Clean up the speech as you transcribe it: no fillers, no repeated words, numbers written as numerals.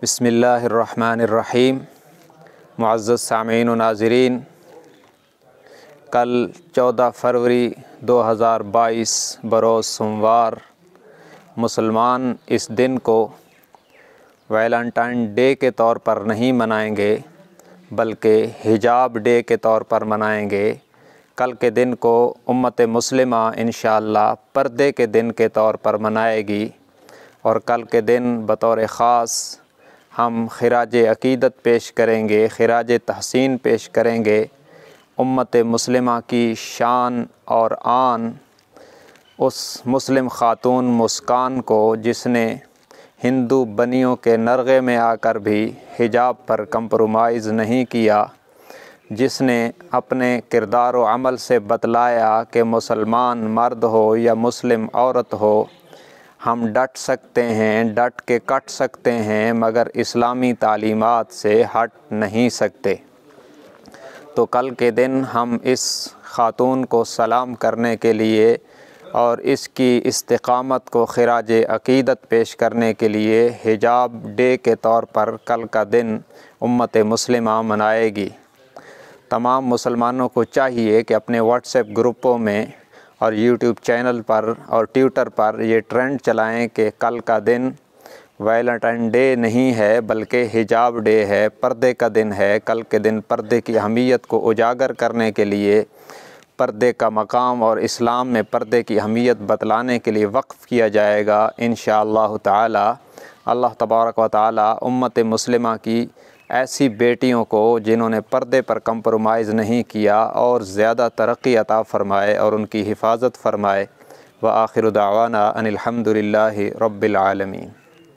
بسم اللہ الرحمن الرحیم۔ معزز سامعین و ناظرین، کل 14 فروری 2022 بروز سوموار مسلمان اس دن کو ویلنٹائن ڈے کے طور پر نہیں منائیں گے بلکہ حجاب ڈے کے طور پر منائیں گے۔ کل کے دن کو امت مسلمہ انشاءاللہ پردے کے دن کے طور پر منائے گی، اور کل کے دن بطور خاص ہم خراج عقیدت پیش کریں گے، خراج تحسین پیش کریں گے امت مسلمہ کی شان اور آن اس مسلم خاتون مسکان کو، جس نے ہندو بنیوں کے نرغے میں آ کر بھی حجاب پر کمپرومائز نہیں کیا، جس نے اپنے کردار و عمل سے بتلایا کہ مسلمان مرد ہو یا مسلم عورت ہو، ہم ڈٹ سکتے ہیں، ڈٹ کے کٹ سکتے ہیں، مگر اسلامی تعلیمات سے ہٹ نہیں سکتے۔ تو کل کے دن ہم اس خاتون کو سلام کرنے کے لیے اور اس کی استقامت کو خراج عقیدت پیش کرنے کے لیے حجاب ڈے کے طور پر کل کا دن امت مسلمہ منائے گی۔ تمام مسلمانوں کو چاہیے کہ اپنے واٹس ایپ گروپوں میں اور یوٹیوب چینل پر اور ٹویٹر پر یہ ٹرینڈ چلائیں کہ کل کا دن ویلنٹائن ڈے نہیں ہے بلکہ حجاب ڈے ہے، پردے کا دن ہے۔ کل کے دن پردے کی اہمیت کو اجاگر کرنے کے لیے، پردے کا مقام اور اسلام میں پردے کی اہمیت بتلانے کے لیے وقف کیا جائے گا انشاءاللہ تعالی۔ اللہ تبارک و تعالی امت مسلمہ کی ایسی بیٹیوں کو جنہوں نے پردے پر کمپرومائز نہیں کیا اور زیادہ ترقی عطا فرمائے اور ان کی حفاظت فرمائے۔ وآخر دعوانا ان الحمد للہ رب العالمین۔